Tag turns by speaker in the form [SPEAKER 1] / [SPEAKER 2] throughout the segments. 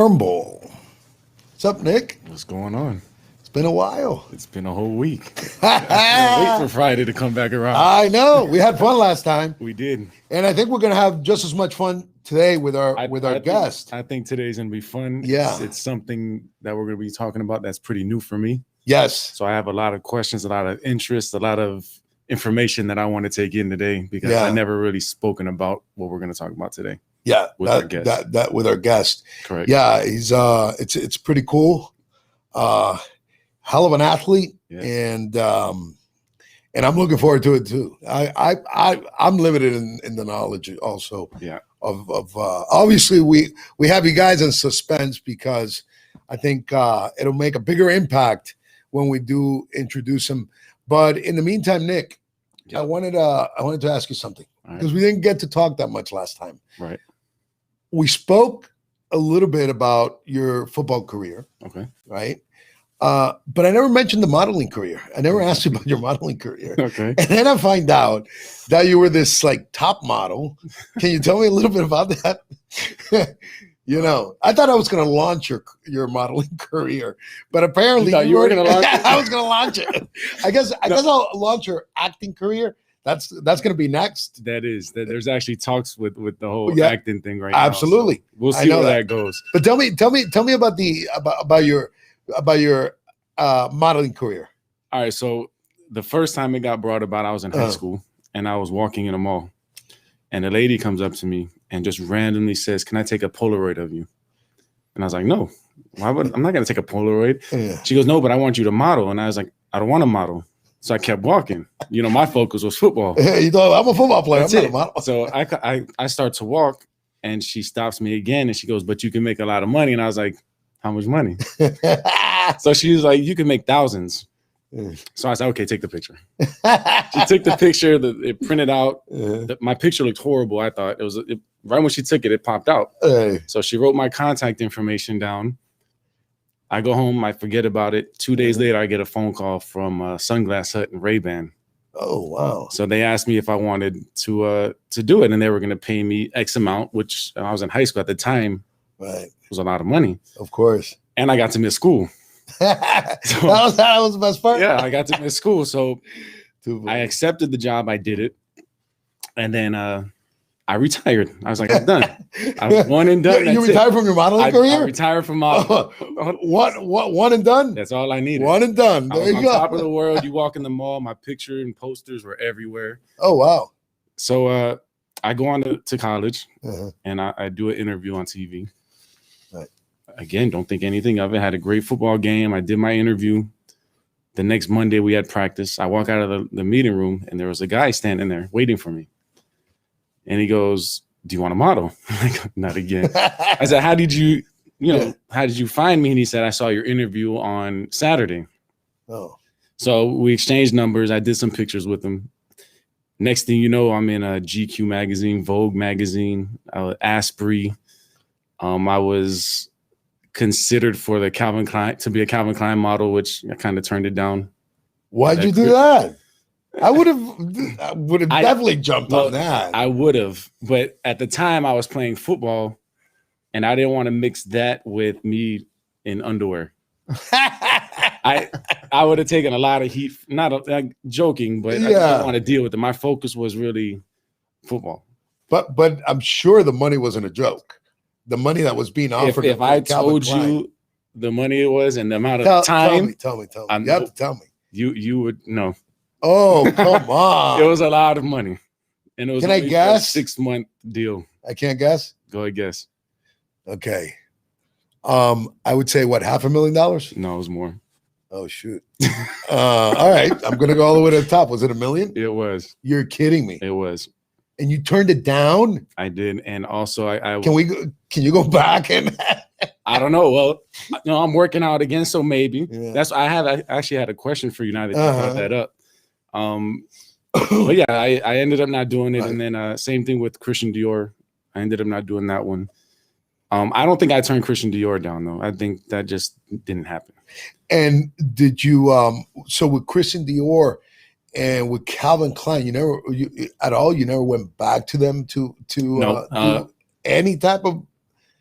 [SPEAKER 1] Turnbull. What's up, Nick?
[SPEAKER 2] What's going on?
[SPEAKER 1] It's been a while.
[SPEAKER 2] It's been a whole week. I can't wait for Friday to come back around.
[SPEAKER 1] I know. We had fun last time.
[SPEAKER 2] We did.
[SPEAKER 1] And I think we're going to have just as much fun today with our guest.
[SPEAKER 2] I think today's going to be fun.
[SPEAKER 1] Yeah.
[SPEAKER 2] It's something that we're going to be talking about that's pretty new for me.
[SPEAKER 1] Yes.
[SPEAKER 2] So I have a lot of questions, a lot of interest, a lot of information that I want to take in today because I never really spoken about what we're going to talk about today.
[SPEAKER 1] Yeah,
[SPEAKER 2] with our guest.
[SPEAKER 1] That with our guest.
[SPEAKER 2] Correct.
[SPEAKER 1] Yeah, he's it's pretty cool. Hell of an athlete,
[SPEAKER 2] yes.
[SPEAKER 1] and I'm looking forward to it too. I'm limited in the knowledge also.
[SPEAKER 2] Yeah.
[SPEAKER 1] Of obviously we have you guys in suspense because I think it'll make a bigger impact when we do introduce him. But in the meantime, Nick, I wanted to ask you something because we didn't get to talk that much last time.
[SPEAKER 2] Right.
[SPEAKER 1] We spoke a little bit about your football career.
[SPEAKER 2] Okay.
[SPEAKER 1] Right. But I never mentioned the modeling career. I never asked you about your modeling career.
[SPEAKER 2] Okay.
[SPEAKER 1] And then I find out that you were this like top model. Can you tell me a little bit about that? You know, I thought I was going to launch your modeling career, but apparently
[SPEAKER 2] you were going to launch it.
[SPEAKER 1] I was going to launch it. I guess I'll launch your acting career. That's going to be next.
[SPEAKER 2] There's actually talks with the whole acting thing right now.
[SPEAKER 1] Absolutely.
[SPEAKER 2] So we'll see where that goes.
[SPEAKER 1] But tell me about your modeling career.
[SPEAKER 2] All right. So the first time it got brought about, I was in high school and I was walking in a mall and a lady comes up to me and just randomly says, "Can I take a Polaroid of you?" And I was like, "No, I'm not going to take a Polaroid."
[SPEAKER 1] Yeah.
[SPEAKER 2] She goes, "No, but I want you to model." And I was like, "I don't want to model." So I kept walking. You know, my focus was football.
[SPEAKER 1] You thought I'm a football player.
[SPEAKER 2] That's
[SPEAKER 1] I'm not a model.
[SPEAKER 2] So I start to walk and she stops me again and she goes, "But you can make a lot of money." And I was like, "How much money?" So she was like, "You can make thousands." So I said, "Okay, take the picture." She took the picture. It printed out. My picture looked horrible. I thought right when she took it, it popped out. So she wrote my contact information down. I go home. I forget about it. 2 days later, I get a phone call from Sunglass Hut and Ray-Ban.
[SPEAKER 1] Oh, wow.
[SPEAKER 2] So they asked me if I wanted to do it, and they were going to pay me X amount, which I was in high school at the time.
[SPEAKER 1] Right.
[SPEAKER 2] Was a lot of money.
[SPEAKER 1] Of course.
[SPEAKER 2] And I got to miss school.
[SPEAKER 1] That was the best part.
[SPEAKER 2] Yeah, I got to miss school. So I accepted the job. I did it. And then I retired. I was like, I'm done. I was one and done.
[SPEAKER 1] You retired from your modeling career?
[SPEAKER 2] I retired from modeling.
[SPEAKER 1] What? One and done?
[SPEAKER 2] That's all I needed.
[SPEAKER 1] One and done. There you go.
[SPEAKER 2] On top of the world. You walk in the mall, my picture and posters were everywhere.
[SPEAKER 1] Oh, wow.
[SPEAKER 2] So I go on to college and I do an interview on TV.
[SPEAKER 1] Right.
[SPEAKER 2] Again, don't think anything of it. Had a great football game. I did my interview. The next Monday we had practice. I walk out of the meeting room and there was a guy standing there waiting for me. And he goes, "Do you want to model?" I'm like, "Not again." I said, how did you find me? And he said, "I saw your interview on Saturday."
[SPEAKER 1] Oh.
[SPEAKER 2] So we exchanged numbers. I did some pictures with him. Next thing you know, I'm in a GQ magazine, Vogue magazine, Asprey. I was considered for the Calvin Klein to be a Calvin Klein model, which I kind of turned it down.
[SPEAKER 1] Why'd you do that? I would have definitely jumped on that.
[SPEAKER 2] I would have, but at the time I was playing football, and I didn't want to mix that with me in underwear. I would have taken a lot of heat. Not joking, but I didn't want to deal with it. My focus was really football.
[SPEAKER 1] But I'm sure the money wasn't a joke. The money that was being offered.
[SPEAKER 2] If I told you the money it was and the amount of time,
[SPEAKER 1] tell me. You have to tell me.
[SPEAKER 2] You would know.
[SPEAKER 1] Oh, come on.
[SPEAKER 2] It was a lot of money. And it was
[SPEAKER 1] Can I guess?
[SPEAKER 2] A 6-month deal.
[SPEAKER 1] I can't guess?
[SPEAKER 2] Go ahead, guess.
[SPEAKER 1] Okay. I would say what, $500,000?
[SPEAKER 2] No, it was more.
[SPEAKER 1] Oh, shoot. All right. I'm going to go all the way to the top. Was it $1 million?
[SPEAKER 2] It was.
[SPEAKER 1] You're kidding me.
[SPEAKER 2] It was.
[SPEAKER 1] And you turned it down?
[SPEAKER 2] I did. And also
[SPEAKER 1] Can you go back and
[SPEAKER 2] I don't know. Well, I'm working out again, so maybe. Yeah. I actually had a question for you now that you brought that up. But yeah, I ended up not doing it. Right. And then same thing with Christian Dior. I ended up not doing that one. I don't think I turned Christian Dior down though. I think that just didn't happen.
[SPEAKER 1] And did you so with Christian Dior and with Calvin Klein, you never went back to them to do any type of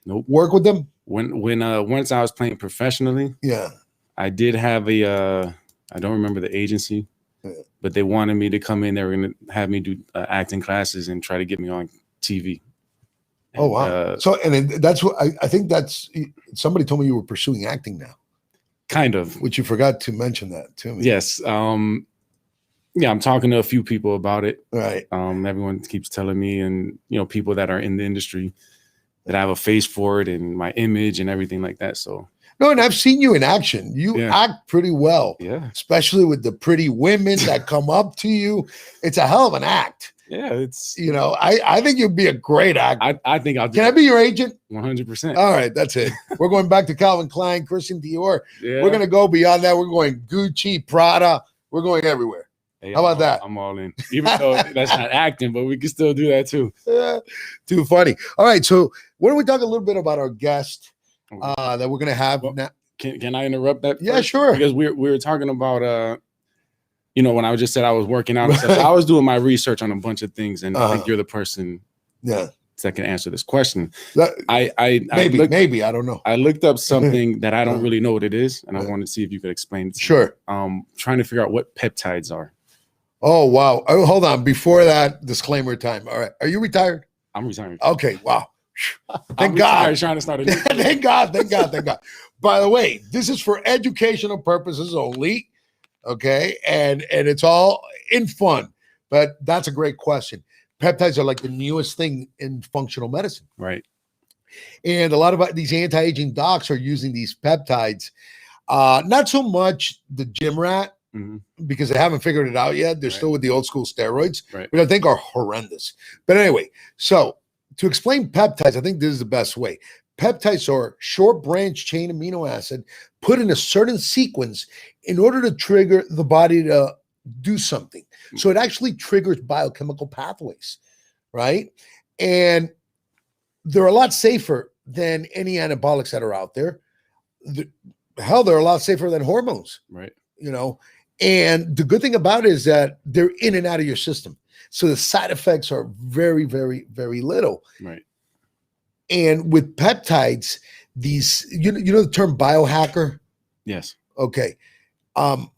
[SPEAKER 2] Nope.
[SPEAKER 1] Work with them?
[SPEAKER 2] When once I was playing professionally,
[SPEAKER 1] Yeah.
[SPEAKER 2] I did have a I don't remember the agency, but they wanted me to come in. They were going to have me do acting classes and try to get me on TV. And,
[SPEAKER 1] oh wow! So that's what I think. That's somebody told me you were pursuing acting now.
[SPEAKER 2] Kind of.
[SPEAKER 1] Which you forgot to mention that to me.
[SPEAKER 2] Yes. Yeah, I'm talking to a few people about it.
[SPEAKER 1] Right.
[SPEAKER 2] Everyone keeps telling me, and people that are in the industry, that I have a face for it and my image and everything like that. So
[SPEAKER 1] no, and I've seen you in action. You act pretty well.
[SPEAKER 2] Yeah.
[SPEAKER 1] Especially with the pretty women that come up to you. It's a hell of an act.
[SPEAKER 2] Yeah, it's
[SPEAKER 1] I think you'd be a great actor.
[SPEAKER 2] I think I'll.
[SPEAKER 1] Can I be your agent?
[SPEAKER 2] 100%.
[SPEAKER 1] All right, that's it. We're going back to Calvin Klein, Christian Dior.
[SPEAKER 2] Yeah.
[SPEAKER 1] We're gonna go beyond that. We're going Gucci, Prada. We're going everywhere.
[SPEAKER 2] Hey,
[SPEAKER 1] how about that?
[SPEAKER 2] I'm all in. Even though that's not acting, but we can still do that too.
[SPEAKER 1] Too funny. All right, so why don't we talk a little bit about our guest that we're gonna have now?
[SPEAKER 2] Can I interrupt that?
[SPEAKER 1] Yeah,
[SPEAKER 2] first?
[SPEAKER 1] sure.
[SPEAKER 2] Because we were talking about when I just said I was working out, and stuff, I was doing my research on a bunch of things, and I think you're the person that can answer this question.
[SPEAKER 1] Maybe I don't know.
[SPEAKER 2] I looked up something that I don't really know what it is, and I wanted to see if you could explain it.
[SPEAKER 1] Sure.
[SPEAKER 2] Trying to figure out what peptides are.
[SPEAKER 1] Oh wow! Oh, hold on. Before that, disclaimer time. All right, are you retired?
[SPEAKER 2] I'm retired.
[SPEAKER 1] Okay. Wow. Thank
[SPEAKER 2] I'm
[SPEAKER 1] God.
[SPEAKER 2] trying to start a new
[SPEAKER 1] Thank God. Thank God. Thank God. By the way, this is for educational purposes only. Okay, and it's all in fun, but that's a great question. Peptides are like the newest thing in functional medicine,
[SPEAKER 2] right?
[SPEAKER 1] And a lot of these anti-aging docs are using these peptides. Not so much the gym rat, because they haven't figured it out yet. They're still with the old school steroids, which I think are horrendous. But anyway, so to explain peptides, I think this is the best way. Peptides are short branch chain amino acid put in a certain sequence in order to trigger the body to do something. So it actually triggers biochemical pathways, right? And they're a lot safer than any anabolics that are out there. They're a lot safer than hormones,
[SPEAKER 2] right?
[SPEAKER 1] And the good thing about it is that they're in and out of your system. So the side effects are very, very, very little.
[SPEAKER 2] Right.
[SPEAKER 1] And with peptides, these, you know the term biohacker?
[SPEAKER 2] Yes.
[SPEAKER 1] Okay.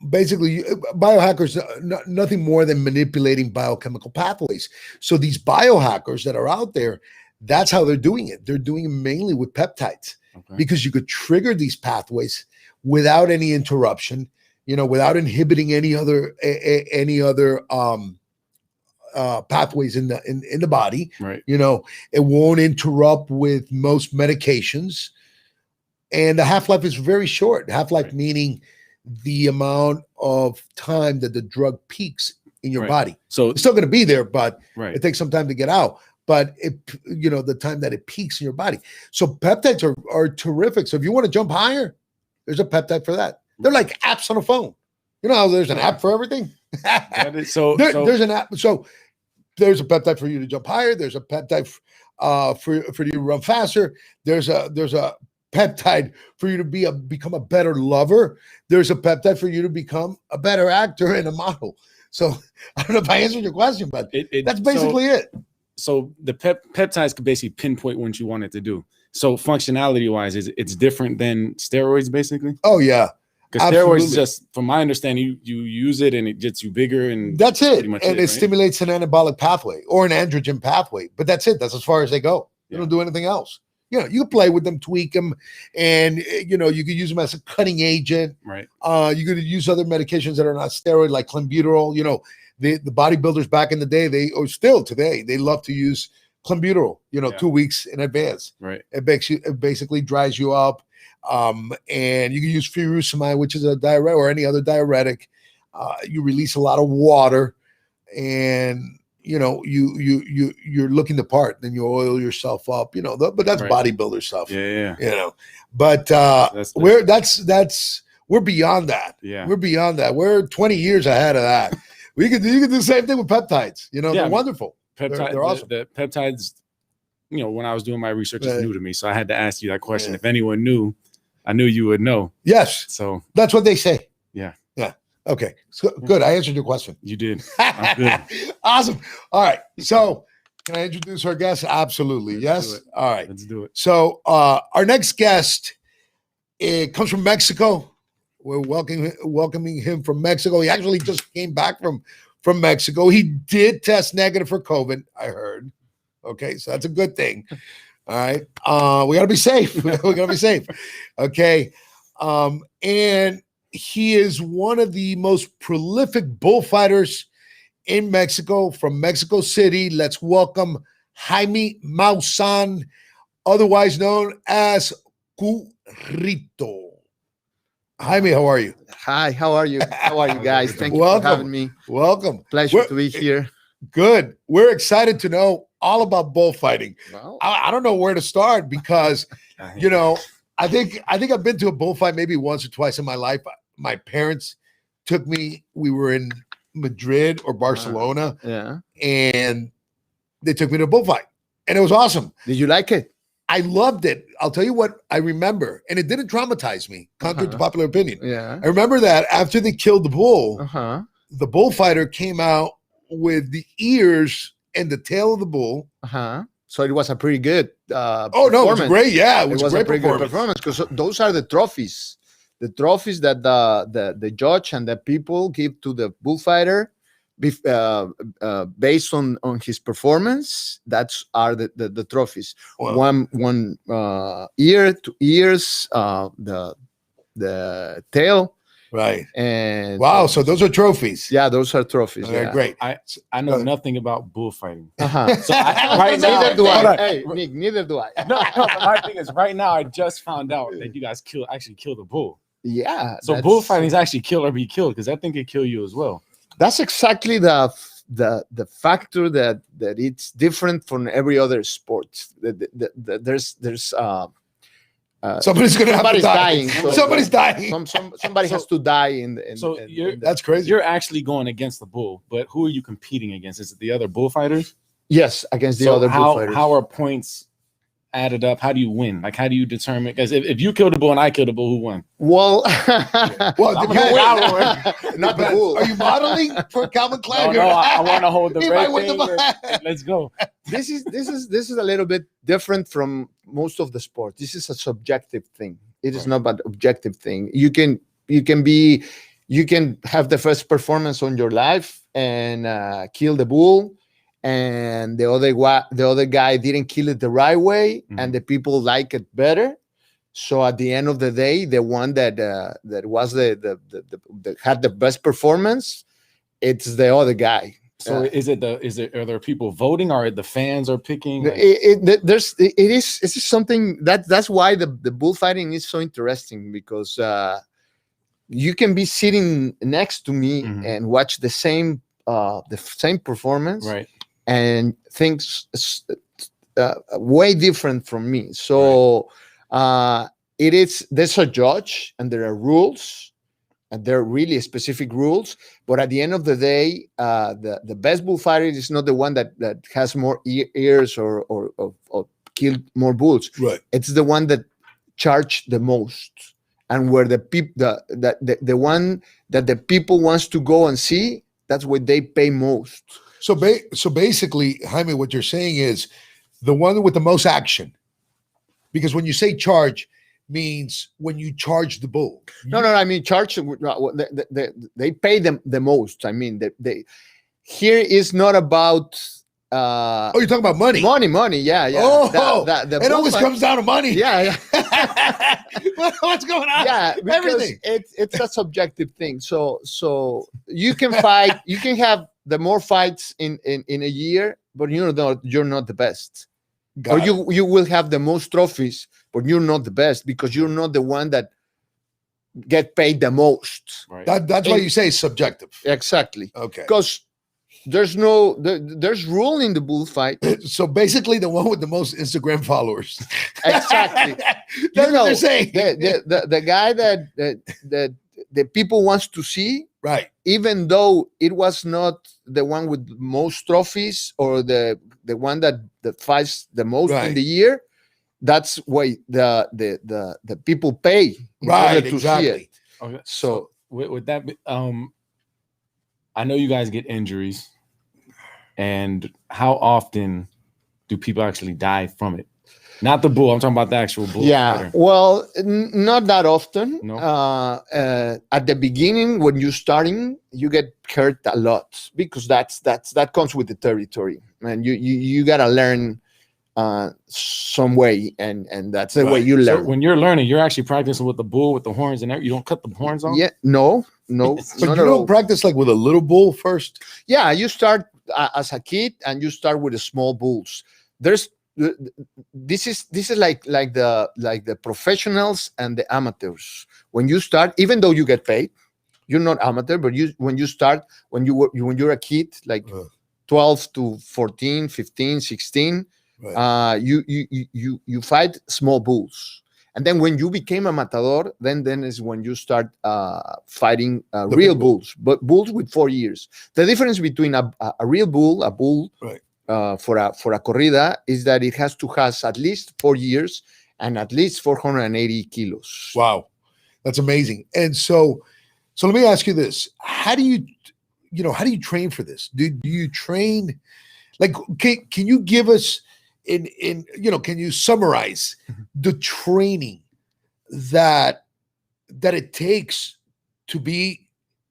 [SPEAKER 1] Basically, biohackers are nothing more than manipulating biochemical pathways. So these biohackers that are out there, that's how they're doing it. They're doing it mainly with peptides, because you could trigger these pathways without any interruption, without inhibiting any other pathways in the body.
[SPEAKER 2] Right.
[SPEAKER 1] It won't interrupt with most medications, and the half-life is very short. Half-life meaning the amount of time that the drug peaks in your body. So it's still going to be there, but it takes some time to get out. But the time that it peaks in your body. So peptides are terrific. So if you want to jump higher, there's a peptide for that. They're like apps on a phone. How there's an app for everything. There's an app. So there's a peptide for you to jump higher. There's a peptide for you to run faster. There's a peptide for you to become a better lover. There's a peptide for you to become a better actor and a model. So I don't know if I answered your question, but that's basically it.
[SPEAKER 2] So the peptides could basically pinpoint what you want it to do. So functionality wise, it's different than steroids, basically.
[SPEAKER 1] Oh yeah.
[SPEAKER 2] Because steroids, just from my understanding, you use it and it gets you bigger, and
[SPEAKER 1] that's it. And it stimulates an anabolic pathway or an androgen pathway, but that's it. That's as far as they go. They don't do anything else. You can play with them, tweak them, and you could use them as a cutting agent.
[SPEAKER 2] Right.
[SPEAKER 1] You could use other medications that are not steroid, like clenbuterol. The bodybuilders back in the day, still today, they love to use clenbuterol. 2 weeks in advance.
[SPEAKER 2] Right.
[SPEAKER 1] It basically dries you up. And you can use furosemide, which is a diuretic, or any other diuretic. You release a lot of water, and you're looking the part. Then you oil yourself up, but that's bodybuilder stuff.
[SPEAKER 2] Yeah.
[SPEAKER 1] But we're beyond that.
[SPEAKER 2] Yeah,
[SPEAKER 1] we're beyond that. We're 20 years ahead of that. You can do the same thing with peptides. They're wonderful. They're awesome.
[SPEAKER 2] The peptides. When I was doing my research, it's new to me, so I had to ask you that question. If anyone knew, I knew you would know.
[SPEAKER 1] Yes.
[SPEAKER 2] So
[SPEAKER 1] that's what they say.
[SPEAKER 2] Yeah.
[SPEAKER 1] Okay. So, good. I answered your question.
[SPEAKER 2] You did. I'm good.
[SPEAKER 1] Awesome. All right. So Can I introduce our guest? Absolutely. Yes. All right.
[SPEAKER 2] Let's do it.
[SPEAKER 1] So our next guest, it comes from Mexico. We're welcoming him from Mexico. He actually just came back from Mexico. He did test negative for COVID, I heard. Okay, so that's a good thing. All right. We gotta be safe. We gotta be safe. Okay. And he is one of the most prolific bullfighters in Mexico, from Mexico City. Let's welcome Jaime Maussan, otherwise known as Currito. Jaime, how are you?
[SPEAKER 3] Hi, how are you? How are you guys? Thank you
[SPEAKER 1] Welcome.
[SPEAKER 3] for having me.
[SPEAKER 1] Welcome.
[SPEAKER 3] Pleasure to be here.
[SPEAKER 1] Good. We're excited to know all about bullfighting.
[SPEAKER 3] Well,
[SPEAKER 1] I don't know where to start because, you know, I think I've been to a bullfight maybe once or twice in my life. My parents took me. We were in Madrid or Barcelona,
[SPEAKER 3] yeah.
[SPEAKER 1] and they took me to a bullfight, and it was awesome.
[SPEAKER 3] Did you like it?
[SPEAKER 1] I loved it. I'll tell you what I remember, and it didn't traumatize me, contrary to popular opinion.
[SPEAKER 3] Yeah.
[SPEAKER 1] I remember that after they killed the bull, the bullfighter came out with the ears and the tail of the bull.
[SPEAKER 3] So it was a pretty good
[SPEAKER 1] oh no, it was great. Yeah,
[SPEAKER 3] it was a pretty good performance because those are the trophies. The trophies that the judge and the people give to the bullfighter based on his performance. That's are the trophies.
[SPEAKER 1] Wow.
[SPEAKER 3] One ear, 2 ears, the tail.
[SPEAKER 1] Right.
[SPEAKER 3] And
[SPEAKER 1] wow, so those are trophies.
[SPEAKER 3] Yeah, those are trophies.
[SPEAKER 1] They're
[SPEAKER 3] Yeah.
[SPEAKER 1] great.
[SPEAKER 2] I know nothing about bullfighting.
[SPEAKER 3] So
[SPEAKER 2] right now,
[SPEAKER 3] neither do
[SPEAKER 2] hold
[SPEAKER 3] I.
[SPEAKER 2] on.
[SPEAKER 3] Hey, Nick, neither do I.
[SPEAKER 2] No, but my thing is, right now I just found out that you guys actually killed a bull.
[SPEAKER 3] Yeah.
[SPEAKER 2] So bullfighting is actually kill or be killed, because I think it kill you as well.
[SPEAKER 3] That's exactly the factor that it's different from every other sport. There's
[SPEAKER 1] somebody's gonna have to die.
[SPEAKER 3] dying. So
[SPEAKER 1] Somebody's dying.
[SPEAKER 3] Somebody has to die
[SPEAKER 1] That's crazy.
[SPEAKER 2] You're actually going against the bull, but who are you competing against? Is it the other bullfighters?
[SPEAKER 3] Yes, against the other bullfighters.
[SPEAKER 2] How are points added up? How do you win? Like, how do you determine? Because if you killed a bull and I killed a bull, who won?
[SPEAKER 3] Well,
[SPEAKER 1] well,
[SPEAKER 3] not the bull.
[SPEAKER 1] Are you modeling for Calvin Klein?
[SPEAKER 2] No, I want to hold the
[SPEAKER 1] He
[SPEAKER 2] red
[SPEAKER 1] might win
[SPEAKER 2] thing. Let's go.
[SPEAKER 3] This is a little bit different from most of the sport. This is a subjective thing. It is not an objective thing. You can have the first performance on your life and kill the bull, and the other guy didn't kill it the right way, and the people like it better. So at the end of the day, the one that was the had the best performance, it's the other guy.
[SPEAKER 2] So are there people voting, or the fans are picking? Like...
[SPEAKER 3] It's something that's why the bullfighting is so interesting, because you can be sitting next to me and watch the same performance,
[SPEAKER 2] right,
[SPEAKER 3] and things way different from me. So there's a judge, and there are rules. And there are really specific rules, but at the end of the day, the best bullfighter is not the one that has more ears or killed more bulls.
[SPEAKER 1] Right.
[SPEAKER 3] It's the one that charged the most, and where the one that the people wants to go and see, that's what they pay most.
[SPEAKER 1] So basically, Jaime, what you're saying is the one with the most action, because when you say charge, means when you charge the bull.
[SPEAKER 3] No, I mean charge. They pay them the most. I mean, they here is not about.
[SPEAKER 1] Oh, you're talking about money.
[SPEAKER 3] Money. Yeah.
[SPEAKER 1] Oh, it always comes down to money.
[SPEAKER 3] Yeah.
[SPEAKER 1] What's going on?
[SPEAKER 3] Yeah,
[SPEAKER 1] everything.
[SPEAKER 3] It's a subjective thing. So you can fight. You can have the more fights in a year, but you're not the best. Or you will have the most trophies, but you're not the best, because you're not the one that get paid the most.
[SPEAKER 2] Right.
[SPEAKER 1] That's why you say subjective.
[SPEAKER 3] Exactly.
[SPEAKER 1] Okay.
[SPEAKER 3] Because there's rule in the bullfight.
[SPEAKER 1] So basically, the one with the most Instagram followers.
[SPEAKER 3] Exactly.
[SPEAKER 1] That's what they're saying.
[SPEAKER 3] The guy that the people wants to see,
[SPEAKER 1] right?
[SPEAKER 3] Even though it was not the one with most trophies or the one that fights the most in the year, that's why the people pay in order to see it.
[SPEAKER 2] Okay.
[SPEAKER 3] So
[SPEAKER 2] with that, I know you guys get injuries, and how often do people actually die from it? Not the bull. I'm talking about the actual bull.
[SPEAKER 3] Yeah,
[SPEAKER 2] fighter.
[SPEAKER 3] well, not that often.
[SPEAKER 2] No?
[SPEAKER 3] At the beginning, when you're starting, you get hurt a lot because that comes with the territory, and you gotta learn some way, and that's the way
[SPEAKER 1] Right.
[SPEAKER 3] you
[SPEAKER 2] So
[SPEAKER 3] learn.
[SPEAKER 2] when you're learning, you're actually practicing with the bull with the horns and everything. You don't cut the horns off.
[SPEAKER 3] Yeah, no,
[SPEAKER 1] But
[SPEAKER 3] not
[SPEAKER 1] you
[SPEAKER 3] at
[SPEAKER 1] don't
[SPEAKER 3] all.
[SPEAKER 1] practice like with a little bull first.
[SPEAKER 3] Yeah, you start as a kid, and you start with the small bulls. There's this is like the professionals and the amateurs. When you start, even though you get paid, you're not amateur, but when you start, when you're a kid, like 12 to 14, 15, 16,
[SPEAKER 1] Right.
[SPEAKER 3] you fight small bulls. And then when you became a matador, then is when you start fighting real
[SPEAKER 1] big bull.
[SPEAKER 3] bulls, but bulls with 4 years. The difference between a real bull, a bull
[SPEAKER 1] Right.
[SPEAKER 3] for a corrida, is that it has to has at least 4 years and at least 480 kilos.
[SPEAKER 1] Wow, that's amazing. And so let me ask you this: how do you train for this? Do you train? Like, can you give us can you summarize the training that it takes to be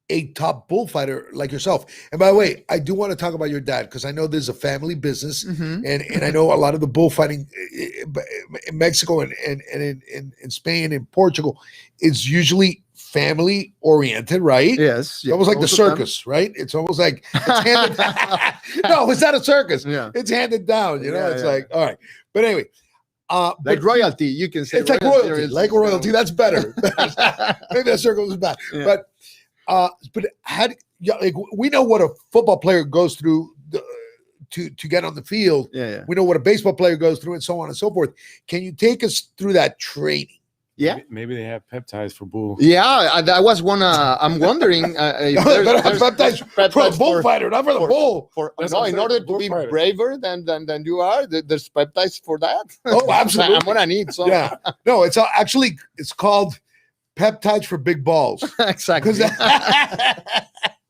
[SPEAKER 1] a top bullfighter like yourself? And by the way, I do want to talk about your dad because I know there's a family business,
[SPEAKER 3] Mhm.
[SPEAKER 1] and I know a lot of the bullfighting in Mexico and in Spain and Portugal is usually family oriented, right?
[SPEAKER 3] Yes,
[SPEAKER 1] It's almost like the
[SPEAKER 3] most of them.
[SPEAKER 1] circus, right? It's almost like it's handed. No, it's not a circus.
[SPEAKER 3] Yeah,
[SPEAKER 1] It's handed down.
[SPEAKER 3] Yeah,
[SPEAKER 1] It's
[SPEAKER 3] yeah.
[SPEAKER 1] like, all right. But anyway,
[SPEAKER 3] like
[SPEAKER 1] but
[SPEAKER 3] royalty, you can say.
[SPEAKER 1] it's like royalty, like royalty. That's better. Maybe that circle is bad.
[SPEAKER 3] Yeah.
[SPEAKER 1] But how do like we know what a football player goes through to get on the field.
[SPEAKER 3] Yeah.
[SPEAKER 1] We know what a baseball player goes through, and so on and so forth. Can you take us through that training?
[SPEAKER 3] Yeah.
[SPEAKER 2] Maybe they have peptides for bull.
[SPEAKER 3] Yeah, I was I'm wondering if
[SPEAKER 1] Better have
[SPEAKER 3] there's
[SPEAKER 1] peptides for a
[SPEAKER 3] peptides
[SPEAKER 1] bullfighter, not for the bull.
[SPEAKER 2] That's
[SPEAKER 3] no,
[SPEAKER 2] what I'm
[SPEAKER 3] in
[SPEAKER 2] saying,
[SPEAKER 3] order to be
[SPEAKER 2] bullfighter.
[SPEAKER 3] braver than you are, there's peptides for that.
[SPEAKER 1] Oh, absolutely.
[SPEAKER 3] I'm gonna need some.
[SPEAKER 1] Yeah. No, it's actually called peptides for big balls.
[SPEAKER 3] Exactly.
[SPEAKER 1] 'Cause-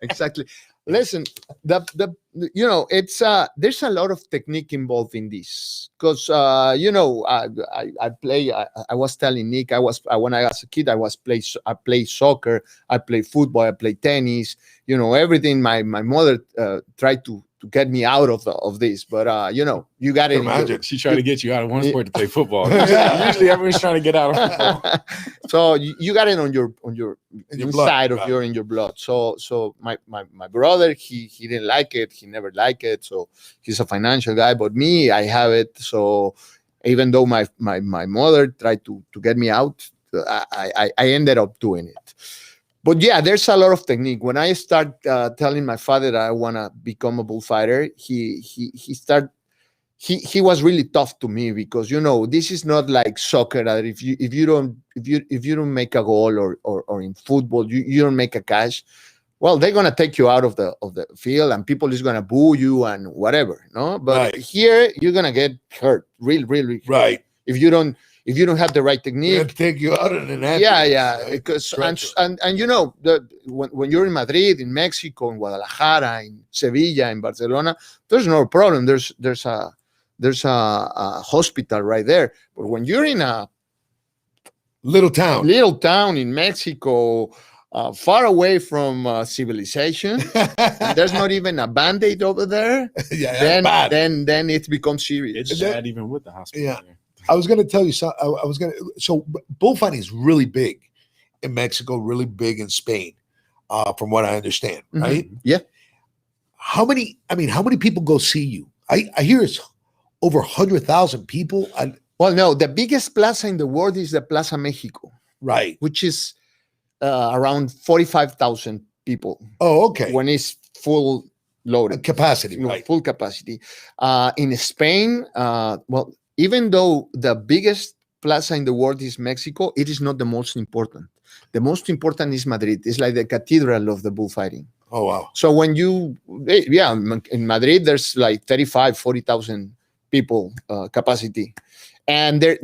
[SPEAKER 3] Exactly. Listen, it's there's a lot of technique involved in this because I play. I was telling Nick, when I was a kid, I play soccer, I play football, I play tennis. Everything. My mother tried to get me out of this, but you got it. in your-
[SPEAKER 1] Imagine.
[SPEAKER 2] She tried to get you out of one sport to play football.
[SPEAKER 1] Yeah.
[SPEAKER 2] Usually everyone's trying to get out of football.
[SPEAKER 3] So you got it on your
[SPEAKER 1] In your
[SPEAKER 3] inside
[SPEAKER 1] blood,
[SPEAKER 3] of
[SPEAKER 1] right.
[SPEAKER 3] your in your blood. So my brother, he didn't like it. He never liked it. So he's a financial guy, but me, I have it. So even though my mother tried to get me out, I ended up doing it. But yeah, there's a lot of technique. When I start telling my father that I want to become a bullfighter, he was really tough to me because this is not like soccer that if you don't make a goal or in football you don't make a catch, well, they're gonna take you out of the field and people is gonna boo you and whatever, no? But
[SPEAKER 1] Right.
[SPEAKER 3] here you're gonna get hurt, really hurt.
[SPEAKER 1] Right.
[SPEAKER 3] If you don't have the right
[SPEAKER 1] They're
[SPEAKER 3] technique.
[SPEAKER 1] gonna take you out in an
[SPEAKER 3] Yeah,
[SPEAKER 1] ambulance, right?
[SPEAKER 3] because
[SPEAKER 1] Stretcher.
[SPEAKER 3] and when you're in Madrid, in Mexico, in Guadalajara, in Sevilla, in Barcelona, there's no problem. There's a hospital right there. But when you're in a
[SPEAKER 1] Little town.
[SPEAKER 3] little town in Mexico, far away from civilization, and there's not even a Band-Aid over there,
[SPEAKER 1] Yeah, bad.
[SPEAKER 3] then it becomes serious.
[SPEAKER 2] It's bad even with the hospital.
[SPEAKER 1] Yeah.
[SPEAKER 2] there.
[SPEAKER 1] I was going to tell you so bullfighting is really big in Mexico, really big in Spain, from what I understand,
[SPEAKER 3] Mhm.
[SPEAKER 1] right?
[SPEAKER 3] Yeah.
[SPEAKER 1] How many people go see you? I hear it's over 100,000 people.
[SPEAKER 3] Well, no, the biggest plaza in the world is the Plaza Mexico,
[SPEAKER 1] Right.
[SPEAKER 3] which is around 45,000 people
[SPEAKER 1] Oh, okay.
[SPEAKER 3] when it's full loaded.
[SPEAKER 1] Capacity, right.
[SPEAKER 3] Full capacity. In Spain, well, even though the biggest plaza in the world is Mexico, it is not the most important. The most important is Madrid. It's like the cathedral of the bullfighting.
[SPEAKER 1] Oh, wow.
[SPEAKER 3] So when in Madrid, there's like 35, 40,000 people capacity. And they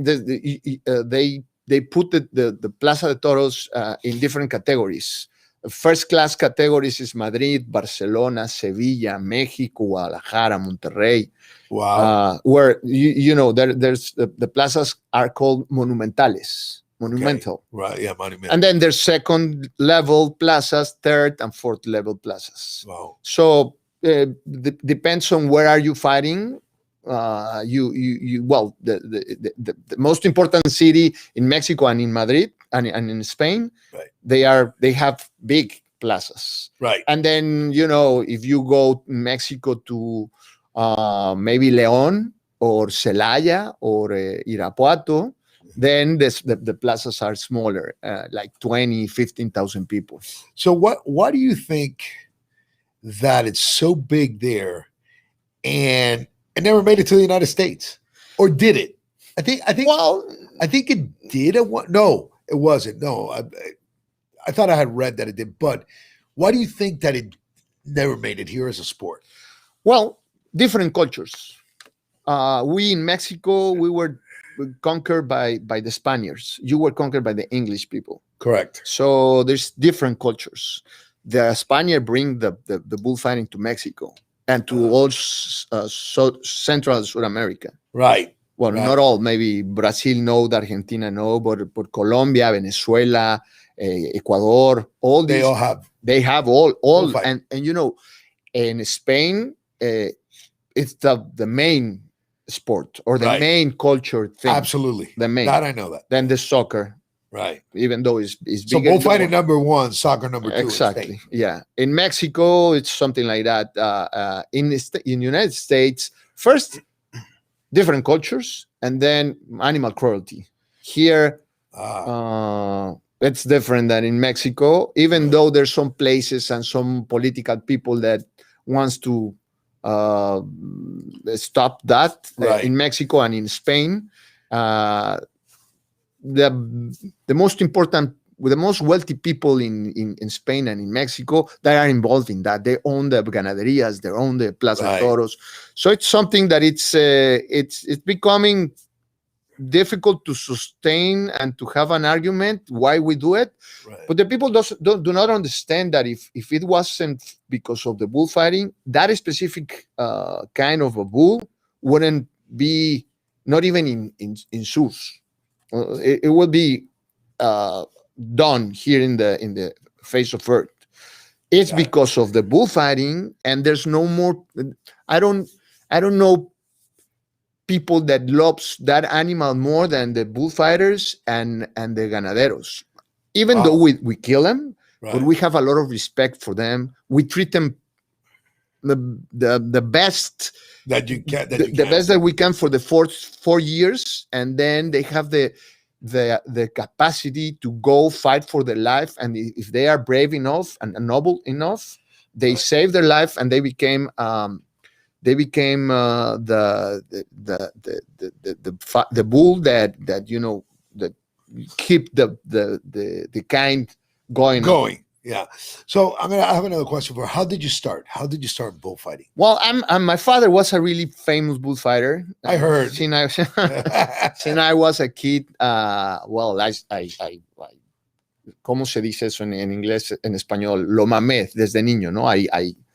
[SPEAKER 3] put the Plaza de Toros in different categories. First class categories is Madrid, Barcelona, Sevilla, Mexico, Guadalajara, Monterrey.
[SPEAKER 1] Wow.
[SPEAKER 3] Where there's the plazas are called monumentales, monumental.
[SPEAKER 1] Okay. Right. Yeah. Monumental.
[SPEAKER 3] And then there's second level plazas, third and fourth level plazas.
[SPEAKER 1] Wow.
[SPEAKER 3] So depends on where are you fighting. The most important city in Mexico and in Madrid and in Spain,
[SPEAKER 1] right.
[SPEAKER 3] they have big plazas.
[SPEAKER 1] Right.
[SPEAKER 3] And then if you go Mexico to maybe León or Celaya or Irapuato, then the plazas are smaller, like 15,000 people.
[SPEAKER 1] So why do you think that it's so big there and it never made it to the United States? Or did it? I think it did. No, it wasn't. No, I thought I had read that it did. But why do you think that it never made it here as a sport?
[SPEAKER 3] Well, different cultures. We in Mexico, we were conquered by the Spaniards. You were conquered by the English people.
[SPEAKER 1] Correct.
[SPEAKER 3] So there's different cultures. The Spaniard bring the bullfighting to Mexico and to all Central and South America.
[SPEAKER 1] Right.
[SPEAKER 3] Well,
[SPEAKER 1] right.
[SPEAKER 3] Not all. Maybe Brazil no, Argentina no, but Colombia, Venezuela, Ecuador, all these. They have all. And in Spain, it's the main sport or the main culture thing.
[SPEAKER 1] Absolutely.
[SPEAKER 3] The main.
[SPEAKER 1] That I know that.
[SPEAKER 3] Then the soccer.
[SPEAKER 1] Right.
[SPEAKER 3] Even though it's
[SPEAKER 1] so
[SPEAKER 3] bigger.
[SPEAKER 1] bullfighting number one, soccer number two.
[SPEAKER 3] Exactly. Yeah. In Mexico, it's something like that. In United States, first, different cultures, and then animal cruelty. Here, it's different than in Mexico, even though there's some places and some political people that wants to stop that in Mexico and in Spain. The most important, the most wealthy people in Spain and in Mexico that are involved in that. They own the ganaderias, they own the Plaza Toros. So it's something that it's becoming difficult to sustain and to have an argument why we do it. Right. But the people do not understand that if it wasn't because of the bullfighting, that specific kind of a bull wouldn't be not even in zoos. It will be done here in the face of Earth. It's because of the bullfighting, and there's no more. I don't know people that loves that animal more than the bullfighters and the ganaderos. Even though we kill them, but we have a lot of respect for them. We treat them the best
[SPEAKER 1] that you can,
[SPEAKER 3] the best that we can for the 4 years, and then they have the capacity to go fight for their life, and if they are brave enough and noble enough, they save their life, and they became the bull that that keep the kind going.
[SPEAKER 1] Yeah. So I have another question for. How did you start? How did you start bullfighting?
[SPEAKER 3] Well, my father was a really famous bullfighter.
[SPEAKER 1] I heard.
[SPEAKER 3] Since I was a kid, well, I ¿cómo se dice eso en inglés, en español? Lo mamé desde niño, ¿no?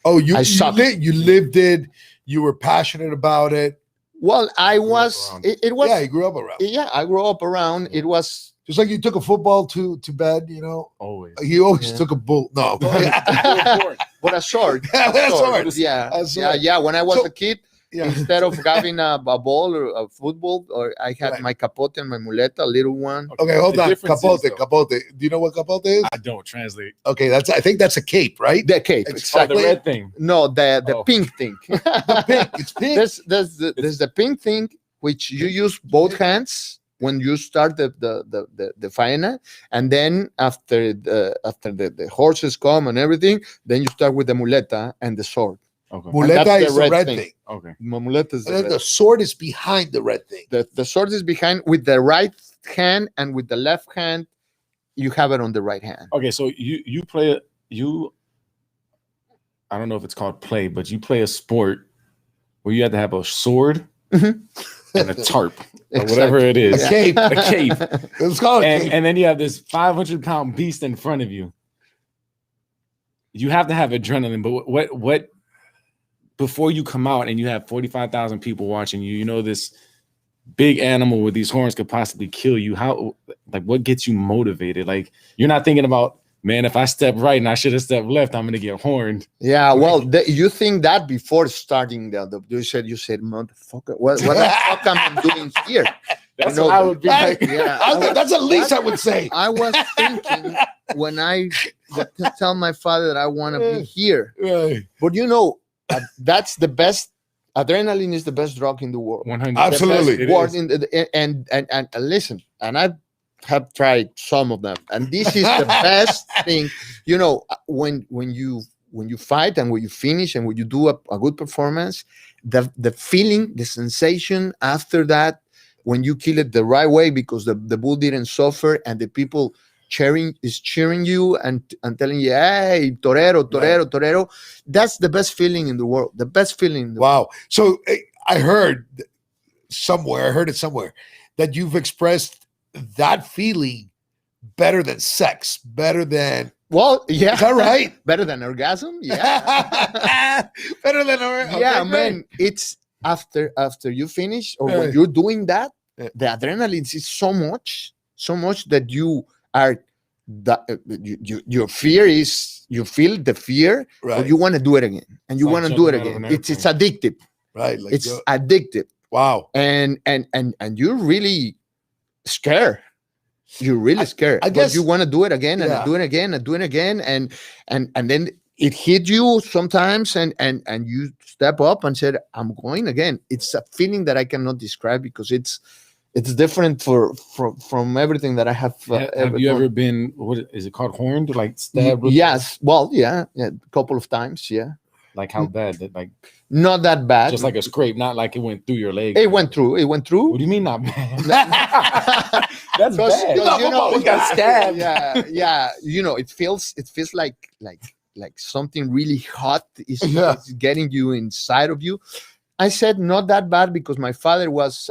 [SPEAKER 1] You lived it. You were passionate about it.
[SPEAKER 3] Well, I was. It was.
[SPEAKER 1] Yeah, you grew up around.
[SPEAKER 3] Yeah, I grew up around. It was.
[SPEAKER 1] Just like you took a football to bed,
[SPEAKER 2] Always.
[SPEAKER 1] He always took a bull. No.
[SPEAKER 3] But a sword.
[SPEAKER 1] A sword.
[SPEAKER 3] Yeah. When I was a kid, instead of having a ball or a football, or I had my capote and my muleta, a little one.
[SPEAKER 1] Okay, hold on. Capote. Do you know what capote is?
[SPEAKER 2] I don't translate.
[SPEAKER 1] Okay, I think that's a cape, right?
[SPEAKER 3] The cape, exactly.
[SPEAKER 2] The red thing.
[SPEAKER 3] No, the pink thing.
[SPEAKER 1] The pink. It's pink.
[SPEAKER 3] There's the pink thing, which you use both hands when you start the faena, and then after the horses come and everything, then you start with the muleta and the sword.
[SPEAKER 1] Okay. Muleta is the red thing.
[SPEAKER 2] Okay.
[SPEAKER 3] Muleta is
[SPEAKER 1] the sword is behind the red thing.
[SPEAKER 3] The sword is behind with the right hand, and with the left hand, you have it on the right hand.
[SPEAKER 2] Okay, so you play I don't know if it's called play, but you play a sport where you have to have a sword and a tarp, or whatever it is.
[SPEAKER 1] A cape.
[SPEAKER 2] A cape.
[SPEAKER 1] It's called a cape.
[SPEAKER 2] And then you have this 500-pound beast in front of you. you have to have adrenaline, but what before you come out and you have 45,000 people watching you, you know this big animal with these horns could possibly kill you. How, like, what gets you motivated? Like, you're not thinking about, man, if I step right and I should have stepped left, I'm gonna get horned.
[SPEAKER 3] Yeah, well, you think that before starting you said, motherfucker, what the fuck am I doing here?
[SPEAKER 2] That's what I would be like.
[SPEAKER 3] Yeah,
[SPEAKER 1] that's at least I would say.
[SPEAKER 3] I was thinking when I tell my father that I want to be here.
[SPEAKER 1] Right.
[SPEAKER 3] But you know, that's the best. Adrenaline is the best drug in the world.
[SPEAKER 2] 100%.
[SPEAKER 1] Absolutely.
[SPEAKER 3] And listen, and I have tried some of them, and this is the best thing. You know, when you fight and when you finish and when you do a good performance, the feeling, the sensation after that, when you kill it the right way because the bull didn't suffer and the people cheering you and telling you, hey, torero, torero. That's the best feeling in the world. The best feeling in the world.
[SPEAKER 1] Wow. So I heard it somewhere, that you've expressed that feeling better than sex, better than.
[SPEAKER 3] Well, yeah.
[SPEAKER 1] Is that right?
[SPEAKER 3] Better than orgasm? Yeah.
[SPEAKER 1] Better than orgasm.
[SPEAKER 3] Yeah, man. It's after you finish or when you're doing that, the adrenaline is so much that you are your fear is, you feel the fear,
[SPEAKER 1] Right.
[SPEAKER 3] but you want to do it again and you want to do it again. It's addictive.
[SPEAKER 1] Right. Like
[SPEAKER 3] It's addictive.
[SPEAKER 1] wow.
[SPEAKER 3] And you're really scared. You're really scared.
[SPEAKER 1] I guess
[SPEAKER 3] but you want to do it again and
[SPEAKER 1] yeah.
[SPEAKER 3] do it again and do it again, and then it hit you sometimes, and you step up and said, "I'm going again." It's a feeling that I cannot describe because it's different from everything that I have.
[SPEAKER 2] Have you ever been? What is it called? Horned? Like stabbed?
[SPEAKER 3] Yes. Well, yeah, a couple of times. Yeah.
[SPEAKER 2] Like how bad? Like
[SPEAKER 3] not that bad.
[SPEAKER 2] just like a scrape, not like it went through your leg.
[SPEAKER 3] It went through.
[SPEAKER 2] What do you mean not bad? That's bad.
[SPEAKER 3] You know,
[SPEAKER 2] you got stabbed.
[SPEAKER 3] Yeah. You know, it feels like something really hot is getting you inside of you. I said not that bad because my father was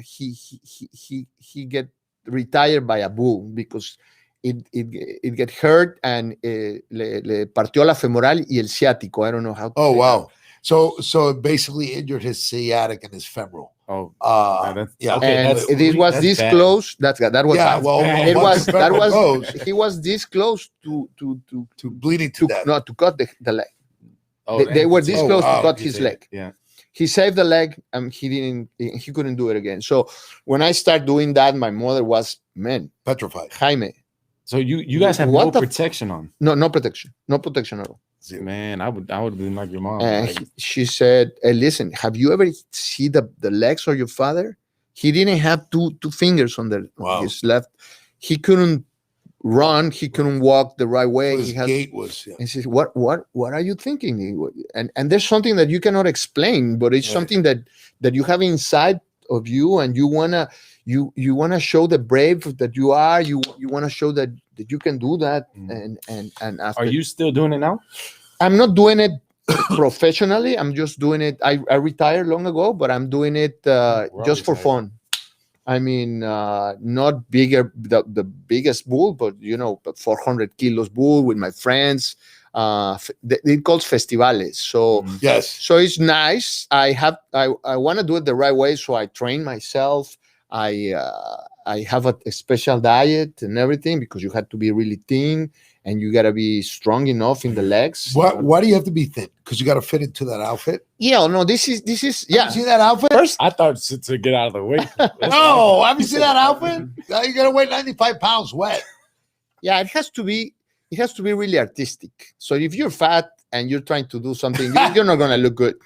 [SPEAKER 3] he get retired by a bull because it get hurt and le partió la femoral y el ciático. I don't know how to say
[SPEAKER 1] wow. That. So it basically injured his sciatic and his femoral.
[SPEAKER 2] Oh,
[SPEAKER 1] yeah.
[SPEAKER 3] Okay, and this was this
[SPEAKER 2] bad.
[SPEAKER 3] Close. That was
[SPEAKER 1] yeah.
[SPEAKER 3] bad.
[SPEAKER 1] Well,
[SPEAKER 3] it was that was
[SPEAKER 1] goes,
[SPEAKER 3] he was this close to
[SPEAKER 1] bleeding to death.
[SPEAKER 3] No, to cut the leg.
[SPEAKER 2] Oh,
[SPEAKER 3] they were this close to cut his leg.
[SPEAKER 2] Yeah.
[SPEAKER 3] He saved the leg and he couldn't do it again. So when I started doing that, my mother was, man,
[SPEAKER 1] Petrified.
[SPEAKER 3] Jaime.
[SPEAKER 2] So you guys have no protection on?
[SPEAKER 3] No protection at all.
[SPEAKER 2] Man, I would have been like your mom.
[SPEAKER 3] She said, hey, listen, have you ever seen the legs of your father? He didn't have two fingers on his left. He couldn't run. He couldn't walk the right way.
[SPEAKER 1] His gait was. Yeah.
[SPEAKER 3] And she said, what are you thinking? And there's something that you cannot explain, but it's something that you have inside of you, and you wanna show the brave that you are. You wanna show that you can do that. And after,
[SPEAKER 2] are you still doing it now?
[SPEAKER 3] I'm not doing it professionally. I'm just doing it. I retired long ago, but I'm doing it just for fun. I mean, not bigger, the biggest bull, but 400 kilos bull with my friends. It calls festivales. So
[SPEAKER 1] yes.
[SPEAKER 3] So it's nice. I want to do it the right way. So I train myself. I have a special diet and everything because you have to be really thin and you got to be strong enough in the legs.
[SPEAKER 1] Why do you have to be thin? Because you got to fit into that outfit?
[SPEAKER 3] Yeah, no, this is yeah.
[SPEAKER 1] See that outfit?
[SPEAKER 2] First, I thought to get out of the way.
[SPEAKER 1] No, have you seen that outfit? You're going to weigh 95 pounds wet.
[SPEAKER 3] Yeah, it has to be really artistic. So if you're fat and you're trying to do something, you're not going to look good.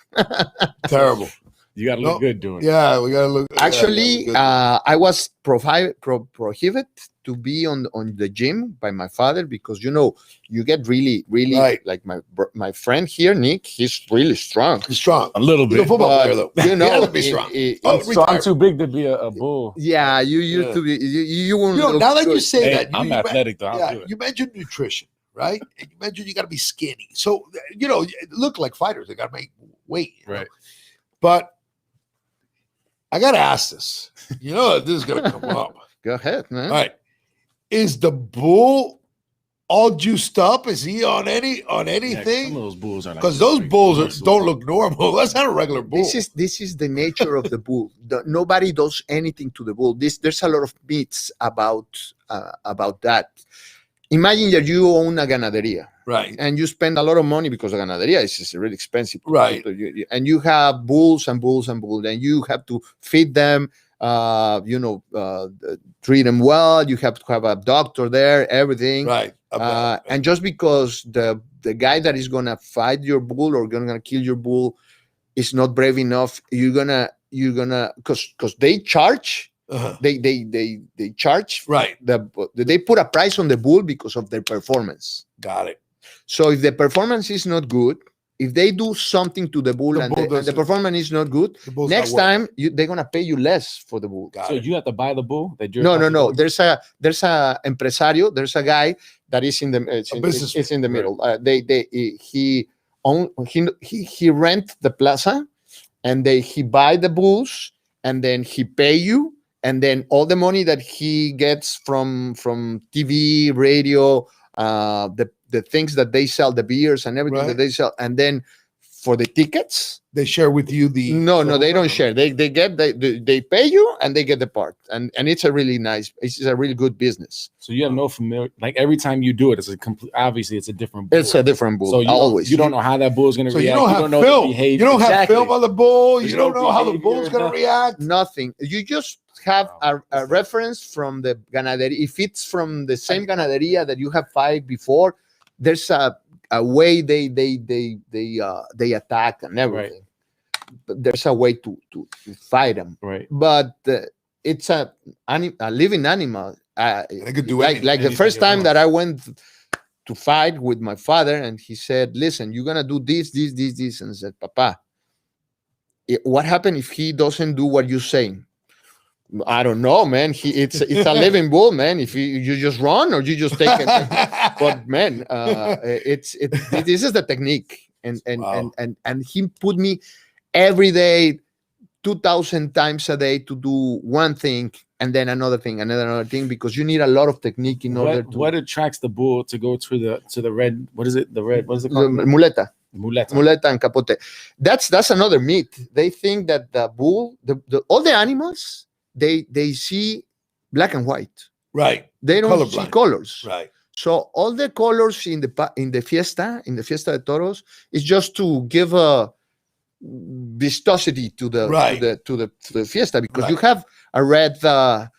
[SPEAKER 1] Terrible.
[SPEAKER 2] You got to look good doing it.
[SPEAKER 1] Yeah, we got to look.
[SPEAKER 3] Actually, I was prohibited to be on the gym by my father because you get really
[SPEAKER 1] right.
[SPEAKER 3] Like my friend here, Nick. He's really strong.
[SPEAKER 1] He's strong.
[SPEAKER 2] A little bit.
[SPEAKER 1] He's a football player, though.
[SPEAKER 3] You know,
[SPEAKER 1] be strong.
[SPEAKER 2] I'm too big to be a bull.
[SPEAKER 3] Yeah, you used to be. You won't.
[SPEAKER 1] Now that you say that,
[SPEAKER 2] I'm athletic though. I'll do it.
[SPEAKER 1] You mentioned nutrition, right? And you mentioned you got to be skinny. So look like fighters. They got to make weight,
[SPEAKER 2] right?
[SPEAKER 1] But I got to ask this. This is going to come up.
[SPEAKER 3] Go ahead, man.
[SPEAKER 1] All right. Is the bull all juiced up? Is he on
[SPEAKER 2] Yeah, some of
[SPEAKER 1] anything?
[SPEAKER 2] those bulls are like
[SPEAKER 1] Because those
[SPEAKER 2] like
[SPEAKER 1] bulls
[SPEAKER 2] muscle.
[SPEAKER 1] don't look normal. That's not a regular bull.
[SPEAKER 3] This is the nature of the bull. Nobody does anything to the bull. There's a lot of myths about that. Imagine that you own a ganaderia,
[SPEAKER 1] right.
[SPEAKER 3] and you spend a lot of money because a ganaderia is just really expensive,
[SPEAKER 1] Right.
[SPEAKER 3] And you have bulls and bulls and bulls, and you have to feed them, treat them well. You have to have a doctor there, everything,
[SPEAKER 1] Right.
[SPEAKER 3] and just because the guy that is gonna fight your bull or gonna kill your bull is not brave enough, you're gonna because they charge.
[SPEAKER 1] Uh-huh.
[SPEAKER 3] They charge,
[SPEAKER 1] Right.
[SPEAKER 3] They put a price on the bull because of their performance.
[SPEAKER 1] Got it.
[SPEAKER 3] So if the performance is not good, if they do something to the bull, and the performance is not good, next time they're gonna pay you less for the bull.
[SPEAKER 2] So you have to buy the bull?
[SPEAKER 3] No. There's a empresario. There's a guy that is in the it's in the middle. He rent the plaza, and he buy the bulls, and then he pay you, and then all the money that he gets from TV, radio, the things that they sell, the beers and everything that they sell, and then for the tickets,
[SPEAKER 1] they share with you the.
[SPEAKER 3] No, they don't share. They pay you, and they get the part, and it's a really nice. It's a really good business.
[SPEAKER 2] So you have no familiar. Like every time you do it, it's a complete. Obviously, it's a different bull.
[SPEAKER 3] It's a different bull.
[SPEAKER 2] So
[SPEAKER 3] you
[SPEAKER 2] don't know how that bull is going to react.
[SPEAKER 1] You don't have film. You don't have film on the bull. You don't know how the bull's going to react.
[SPEAKER 3] Nothing. You just have a reference from the ganaderia. If it's from the same ganaderia that you have fight before, there's a way they attack and everything. Right. But there's a way to fight them.
[SPEAKER 2] Right.
[SPEAKER 3] But it's a living animal.
[SPEAKER 1] They could do
[SPEAKER 3] like the first time that I went to fight with my father, and he said, "Listen, you're gonna do this, and I said, "Papa, what happened if he doesn't do what you're saying?" I don't know, man. It's a living bull, man. If you just run or you just take it, but man, this is the technique, and he put me every day, 2,000 times a day to do one thing and then another thing, because you need a lot of technique in order to.
[SPEAKER 2] What attracts the bull to go to the red? What is it? The red? What is it called?
[SPEAKER 3] Muleta and capote. That's another myth. They think that the bull, all the animals, they see black and white.
[SPEAKER 1] Right.
[SPEAKER 3] They don't see colors.
[SPEAKER 1] Right.
[SPEAKER 3] So all the colors in the fiesta de toros is just to give a vistosity to the fiesta, because you have a red traje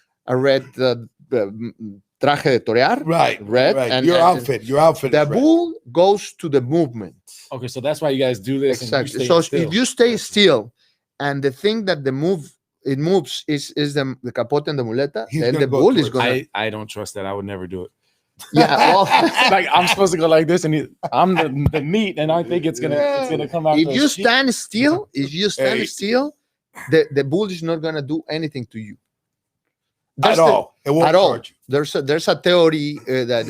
[SPEAKER 3] de torear.
[SPEAKER 1] Right.
[SPEAKER 3] Red.
[SPEAKER 1] Right.
[SPEAKER 3] And
[SPEAKER 1] your outfit.
[SPEAKER 3] The bull goes to the movement.
[SPEAKER 2] Okay, so that's why you guys do this.
[SPEAKER 3] Exactly. So if you stay still, and the thing that moves is the capote and the muleta, then the bull is going.
[SPEAKER 2] I don't trust that. I would never do it.
[SPEAKER 3] Yeah, well,
[SPEAKER 2] like I'm supposed to go like this, and I'm the meat, and I think it's gonna come out.
[SPEAKER 3] If you stand still, the bull is not gonna do anything to you.
[SPEAKER 1] At all. It won't hurt you.
[SPEAKER 3] There's a theory that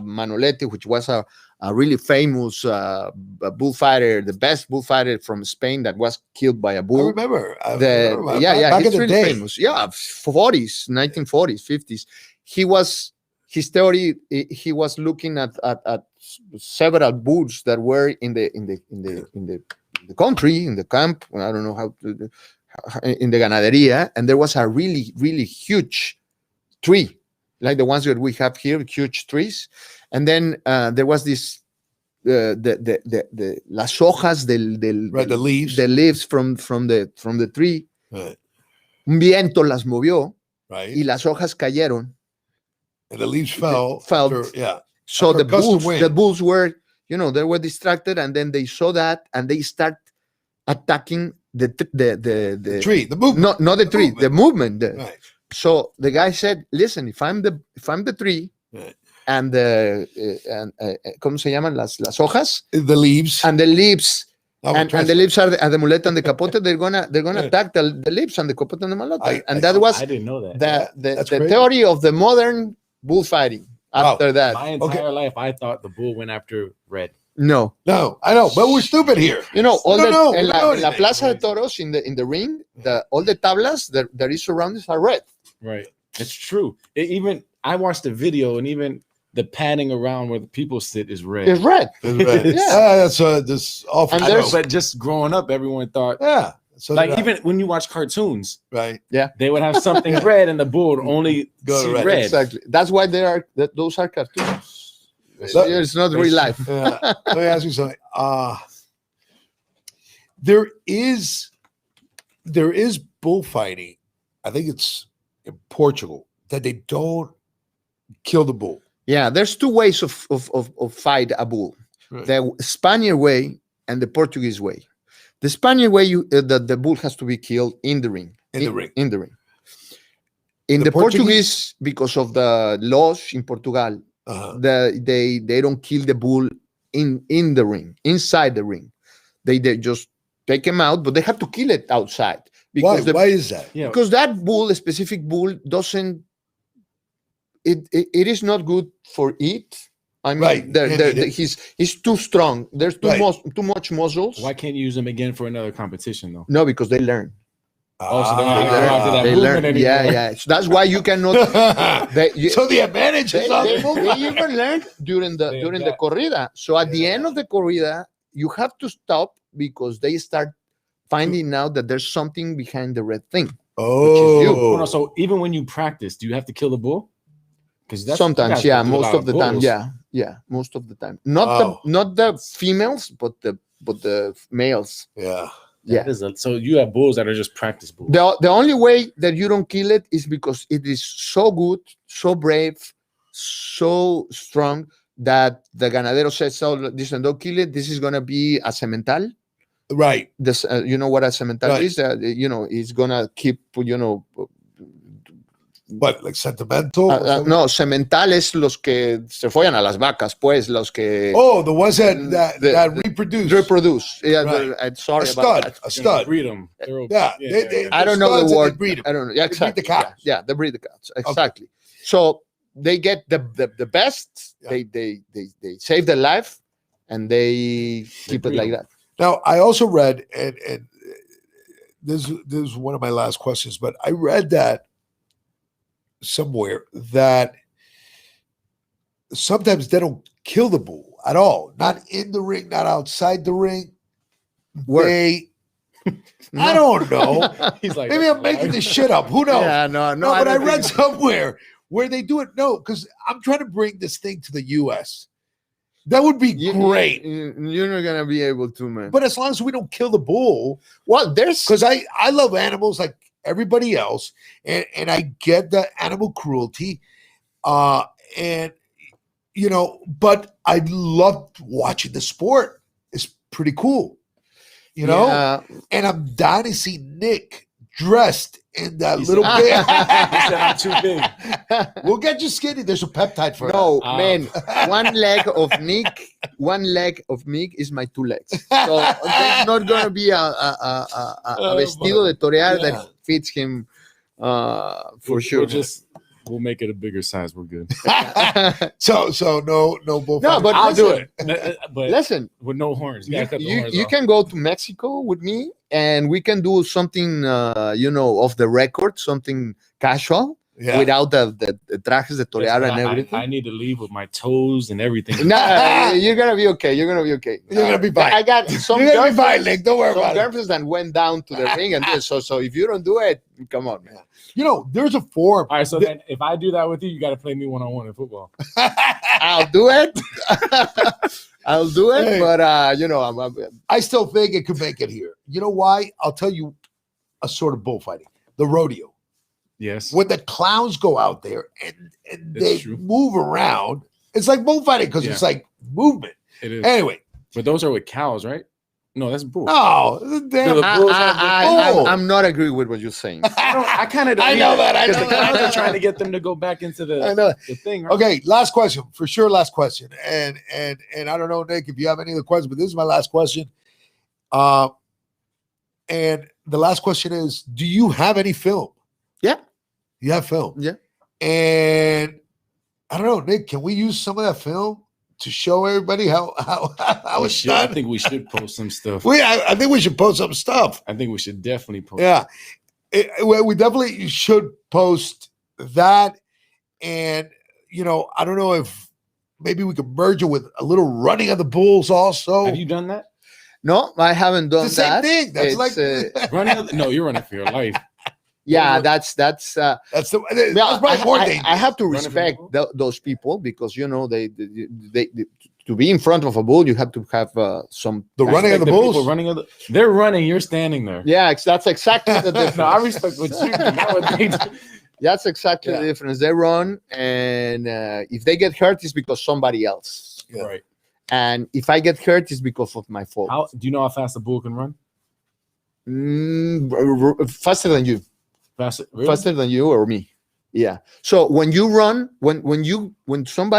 [SPEAKER 3] Manolete, which was a really famous bullfighter, the best bullfighter from Spain, that was killed by a bull.
[SPEAKER 1] I remember.
[SPEAKER 3] Back he's in really famous. Yeah, 1940s, 50s. His theory. He was looking at several bulls that were in the country, in the camp. I don't know how to. In the ganaderia, and there was a really, really huge tree, like the ones that we have here, huge trees. And then there was this las hojas
[SPEAKER 1] the
[SPEAKER 3] leaves from the tree.
[SPEAKER 1] Right.
[SPEAKER 3] Un viento las movió,
[SPEAKER 1] right.
[SPEAKER 3] Y las hojas cayeron.
[SPEAKER 1] And the leaves fell.
[SPEAKER 3] Yeah. So the bulls were, they were distracted, and then they saw that, and they start attacking the
[SPEAKER 1] tree, the movement.
[SPEAKER 3] Not the tree, the movement.
[SPEAKER 1] Right.
[SPEAKER 3] So the guy said, "Listen, if I'm the tree,
[SPEAKER 1] right.
[SPEAKER 3] and ¿cómo se llaman las hojas?
[SPEAKER 1] The leaves.
[SPEAKER 3] And the leaves, and the leaves are the muleta and the capote. They're gonna attack the leaves and the capote and the malota." And that was
[SPEAKER 2] I didn't know that.
[SPEAKER 3] The theory of the modern bullfighting. After that,
[SPEAKER 2] my entire life, I thought the bull went after red.
[SPEAKER 3] No,
[SPEAKER 1] I know, but we're stupid here.
[SPEAKER 3] En la Plaza de Toros, in the ring, all the tablas that is surrounded are red.
[SPEAKER 2] Right, it's true. I watched the video, and even the padding around where the people sit is red.
[SPEAKER 3] It's red.
[SPEAKER 1] That's this awful.
[SPEAKER 3] And
[SPEAKER 2] I know,
[SPEAKER 3] there's-
[SPEAKER 2] but just growing up, everyone thought
[SPEAKER 1] So
[SPEAKER 2] like even when you watch cartoons,
[SPEAKER 1] right.
[SPEAKER 2] they would have something red, and the bull would only
[SPEAKER 1] Go
[SPEAKER 2] see
[SPEAKER 1] red.
[SPEAKER 2] red.
[SPEAKER 3] Exactly. That's why those are cartoons.
[SPEAKER 1] So-
[SPEAKER 3] It's not real life.
[SPEAKER 1] Yeah. Let me ask you something. There is bullfighting. I think it's in Portugal that they don't kill the bull.
[SPEAKER 3] Yeah, there's two ways of fight a bull:
[SPEAKER 1] Right.
[SPEAKER 3] the Spaniard way and the Portuguese way. The Spaniard way, the bull has to be killed in the ring.
[SPEAKER 1] In the ring.
[SPEAKER 3] In the ring. In
[SPEAKER 1] The
[SPEAKER 3] the
[SPEAKER 1] Portuguese-
[SPEAKER 3] Portuguese, because of the laws in Portugal, they don't kill the bull in the ring, inside the ring. They just take him out, but they have to kill it outside
[SPEAKER 1] Why?
[SPEAKER 3] because
[SPEAKER 1] Why is that?
[SPEAKER 2] Yeah,
[SPEAKER 3] because that bull, a specific bull, doesn't. It is not good for it. I mean,
[SPEAKER 1] Right, can't eat it.
[SPEAKER 3] he's too strong. There's
[SPEAKER 1] Right.
[SPEAKER 3] too much muscles.
[SPEAKER 2] why can't you use them again for another competition though?
[SPEAKER 3] No, because they learn.
[SPEAKER 2] Oh, so they're not
[SPEAKER 3] They
[SPEAKER 2] gonna go after
[SPEAKER 3] learn.
[SPEAKER 2] that
[SPEAKER 3] They
[SPEAKER 2] movement
[SPEAKER 3] learn.
[SPEAKER 2] anymore.
[SPEAKER 3] Yeah. So that's why you cannot.
[SPEAKER 1] So the advantage
[SPEAKER 3] They
[SPEAKER 1] is on the
[SPEAKER 3] even
[SPEAKER 1] bullfighter.
[SPEAKER 3] learn during the
[SPEAKER 2] adapt.
[SPEAKER 3] corrida. So at the end of the corrida, you have to stop because they start finding out that there's something behind the red thing.
[SPEAKER 2] Oh,
[SPEAKER 1] Oh,
[SPEAKER 2] no, so even when you practice, do you have to kill the bull? Because
[SPEAKER 3] Sometimes, yeah, most of the time, yeah, most of the time.
[SPEAKER 1] Wow.
[SPEAKER 3] Not the females, but the males.
[SPEAKER 1] yeah.
[SPEAKER 3] Yeah.
[SPEAKER 2] So you have bulls that are just practice bulls.
[SPEAKER 3] The only way that you don't kill it is because it is so good, so brave, so strong that the ganadero says, "Oh, listen, don't kill it. This is gonna be a semental."
[SPEAKER 1] Right.
[SPEAKER 3] This, you know what a semental
[SPEAKER 1] Right.
[SPEAKER 3] is? It's gonna keep,
[SPEAKER 1] What, like sentimental? or something?
[SPEAKER 3] no, sementales los que se follan a las vacas, pues, los que
[SPEAKER 1] Oh, the ones that
[SPEAKER 3] The-
[SPEAKER 1] reproduce.
[SPEAKER 3] reproduce. Yeah,
[SPEAKER 1] Right.
[SPEAKER 3] I'm sorry
[SPEAKER 1] A
[SPEAKER 3] about
[SPEAKER 1] stud.
[SPEAKER 3] that.
[SPEAKER 1] A stud.
[SPEAKER 2] Breed them. They're
[SPEAKER 1] Yeah,
[SPEAKER 2] okay.
[SPEAKER 1] they-
[SPEAKER 3] I don't know
[SPEAKER 1] studs
[SPEAKER 3] the
[SPEAKER 1] and they
[SPEAKER 3] word.
[SPEAKER 1] breed 'em.
[SPEAKER 3] I don't know. Yeah,
[SPEAKER 1] They breed the
[SPEAKER 3] exactly.
[SPEAKER 1] cows.
[SPEAKER 3] Yeah, they breed the cows. Exactly. So they get the best.
[SPEAKER 1] Yeah.
[SPEAKER 3] They save their life, and they keep it
[SPEAKER 2] breed
[SPEAKER 3] like
[SPEAKER 2] 'em.
[SPEAKER 3] that.
[SPEAKER 1] Now, I also read, and this is one of my last questions, but I read that somewhere that sometimes they don't kill the bull at all, not in the ring, not outside the ring.
[SPEAKER 3] Where?
[SPEAKER 1] They, I don't know.
[SPEAKER 2] He's like,
[SPEAKER 1] Maybe I'm making this shit up. Who knows?
[SPEAKER 3] Yeah, no,
[SPEAKER 1] No, but I
[SPEAKER 3] don't
[SPEAKER 1] read
[SPEAKER 3] think-
[SPEAKER 1] somewhere where they do it. No, because I'm trying to bring this thing to the U.S. That would be great.
[SPEAKER 3] You're not gonna be able to, man.
[SPEAKER 1] But as long as we don't kill the bull,
[SPEAKER 3] Well, there's
[SPEAKER 1] because I love animals like everybody else, and I get the animal cruelty, and but I love watching the sport. It's pretty cool,
[SPEAKER 3] yeah,
[SPEAKER 1] And I'm dying to see Nick dressed in that
[SPEAKER 2] He
[SPEAKER 1] little
[SPEAKER 2] said-
[SPEAKER 1] bit.
[SPEAKER 2] He said, I'm too big.
[SPEAKER 1] We'll get you skinny. There's a peptide for
[SPEAKER 3] no,
[SPEAKER 2] Ah.
[SPEAKER 3] man. One leg of Nick is my two legs. So there's not gonna be a vestido de torear
[SPEAKER 1] Yeah.
[SPEAKER 3] that fits him for sure.
[SPEAKER 2] We'll make it a bigger size. We're good.
[SPEAKER 1] that. So no bullfighting.
[SPEAKER 3] No, but
[SPEAKER 2] I'll do
[SPEAKER 3] listen,
[SPEAKER 2] it. But
[SPEAKER 3] Listen,
[SPEAKER 2] with no horns. You gotta cut the horns
[SPEAKER 3] you
[SPEAKER 2] off.
[SPEAKER 3] can go to Mexico with me and we can do something off the record, something casual
[SPEAKER 1] Yeah.
[SPEAKER 3] without the trajes de torear and everything.
[SPEAKER 2] I need to leave with my toes and everything.
[SPEAKER 3] Nah, you're gonna be okay. You're gonna be okay.
[SPEAKER 1] You're gonna be fine.
[SPEAKER 3] I got some
[SPEAKER 1] You're gonna be fine,
[SPEAKER 3] girlfriends,
[SPEAKER 1] Nick. Don't worry
[SPEAKER 3] some
[SPEAKER 1] about it.
[SPEAKER 3] girlfriends that went down to the ring and did so. So if you don't do it, come on, man.
[SPEAKER 1] There's a forum.
[SPEAKER 2] All right, so then if I do that with you, you got to play me one-on-one in football.
[SPEAKER 3] I'll do it. I'll do it.
[SPEAKER 1] Hey.
[SPEAKER 3] But
[SPEAKER 1] I still think it could make it here. You know why? I'll tell you a sort of bullfighting. The rodeo.
[SPEAKER 2] Yes.
[SPEAKER 1] When the clowns go out there and
[SPEAKER 2] That's
[SPEAKER 1] they
[SPEAKER 2] true.
[SPEAKER 1] move around, it's like bullfighting because it's like movement.
[SPEAKER 2] It is.
[SPEAKER 1] Anyway,
[SPEAKER 2] But those are with cows, right? No, that's bull.
[SPEAKER 1] no, damn.
[SPEAKER 2] The bulls have the
[SPEAKER 1] bull.
[SPEAKER 3] I'm not agree with what you're saying.
[SPEAKER 2] I kind of
[SPEAKER 1] I know that. I know
[SPEAKER 2] the clowns
[SPEAKER 1] that.
[SPEAKER 2] are trying to get them to go back into
[SPEAKER 1] I
[SPEAKER 2] the
[SPEAKER 1] know.
[SPEAKER 2] thing. Right?
[SPEAKER 1] Okay, last question for sure. Last question, and I don't know, Nick, if you have any other questions, but this is my last question. And the last question is: do you have any film?
[SPEAKER 3] Yeah.
[SPEAKER 1] You have film.
[SPEAKER 3] Yeah.
[SPEAKER 1] And I don't know, Nick. Can we use some of that film to show everybody how
[SPEAKER 2] We
[SPEAKER 1] it's
[SPEAKER 2] should- I
[SPEAKER 1] done?
[SPEAKER 2] think we should post some stuff.
[SPEAKER 1] I think we should post some stuff.
[SPEAKER 2] I think we should definitely post.
[SPEAKER 1] Yeah, we definitely should post that. And I don't know if maybe we could merge it with a little running of the bulls also.
[SPEAKER 2] Have you done that?
[SPEAKER 3] No, I haven't done
[SPEAKER 1] It's the same
[SPEAKER 3] that.
[SPEAKER 1] thing. That's
[SPEAKER 3] It's,
[SPEAKER 1] like
[SPEAKER 2] Running? No, you're running for your life.
[SPEAKER 3] yeah, that's
[SPEAKER 1] that's
[SPEAKER 3] well,
[SPEAKER 1] probably more dangerous.
[SPEAKER 3] I have to
[SPEAKER 2] Running from
[SPEAKER 3] respect
[SPEAKER 2] the bull?
[SPEAKER 3] those people because they to be in front of a bull, you have to have some.
[SPEAKER 1] The running of the
[SPEAKER 2] People
[SPEAKER 1] bulls.
[SPEAKER 2] they're running. You're standing there.
[SPEAKER 3] Yeah, that's exactly the difference.
[SPEAKER 2] No, I respect what you do. Not what they do.
[SPEAKER 3] That's exactly
[SPEAKER 1] Yeah.
[SPEAKER 3] the difference. They run, and if they get hurt, it's because somebody else.
[SPEAKER 1] Yeah.
[SPEAKER 2] Right.
[SPEAKER 3] And if I get hurt, it's because of my fault.
[SPEAKER 2] How do you know how fast a bull can run?
[SPEAKER 3] Faster than you.
[SPEAKER 2] Faster. Really?
[SPEAKER 3] Faster than you or me. Yeah. So when you run, when some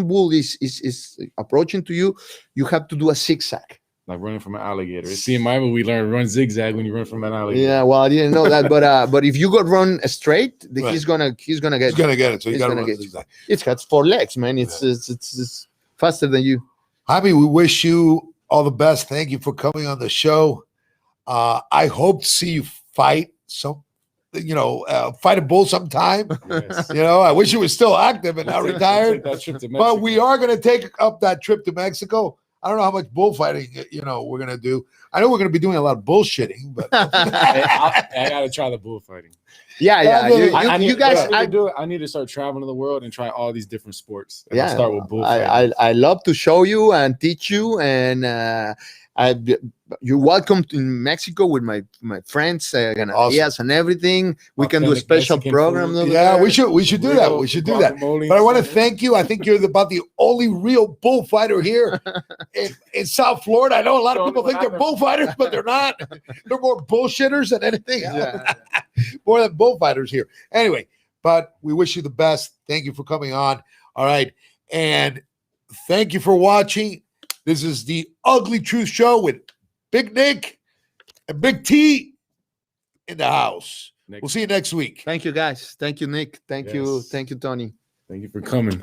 [SPEAKER 3] bull is approaching to you, you have to do a zigzag.
[SPEAKER 2] Like running from an alligator. See, in Miami, we learned run zigzag when you run from an alligator.
[SPEAKER 3] Yeah. Well, I didn't know that, but if you go run straight,
[SPEAKER 1] Right.
[SPEAKER 3] he's gonna get.
[SPEAKER 1] He's gonna get it. So you
[SPEAKER 3] He's
[SPEAKER 1] gotta
[SPEAKER 3] gonna
[SPEAKER 1] run
[SPEAKER 3] get you.
[SPEAKER 1] zigzag.
[SPEAKER 3] It's got 4 legs, man. It's faster than you.
[SPEAKER 1] Javi, we wish you all the best. Thank you for coming on the show. I hope to see you fight fight a bull sometime.
[SPEAKER 2] Yes.
[SPEAKER 1] I wish you were still active and not
[SPEAKER 2] Take
[SPEAKER 1] retired.
[SPEAKER 2] that trip to
[SPEAKER 1] But
[SPEAKER 2] Mexico.
[SPEAKER 1] we are going to take up that trip to Mexico. I don't know how much bullfighting, we're going to do. I know we're going to be doing a lot of bullshitting, but
[SPEAKER 2] I gotta try the bullfighting.
[SPEAKER 3] Yeah. You guys,
[SPEAKER 2] I need to start traveling the world and try all these different sports. And
[SPEAKER 3] yeah,
[SPEAKER 2] I'll start with bullfighting.
[SPEAKER 3] I love to show you and teach you, and you're welcome in Mexico with my friends and
[SPEAKER 1] Awesome.
[SPEAKER 3] ideas and everything. We can do a
[SPEAKER 2] Authentic
[SPEAKER 3] special
[SPEAKER 2] Mexican
[SPEAKER 3] program.
[SPEAKER 2] food.
[SPEAKER 3] over
[SPEAKER 1] yeah,
[SPEAKER 3] there.
[SPEAKER 1] we should do that. We should do that. But I want to thank you. I think you're about the only real bullfighter here in South Florida. I know a lot of people think they're bullfighters, but they're not. They're more bullshitters than anything else.
[SPEAKER 2] Yeah.
[SPEAKER 1] More than bullfighters here. Anyway, but we wish you the best. Thank you for coming on. All right. And thank you for watching. This is the Ugly Truth Show with Big Nick and Big T in the house. We'll see you next week.
[SPEAKER 3] Thank you, guys. Thank you, Nick. Thank you.
[SPEAKER 2] Yes.
[SPEAKER 3] Thank you, Tony.
[SPEAKER 2] Thank you for coming.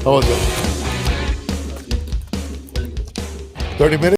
[SPEAKER 1] How was it? 30 minutes?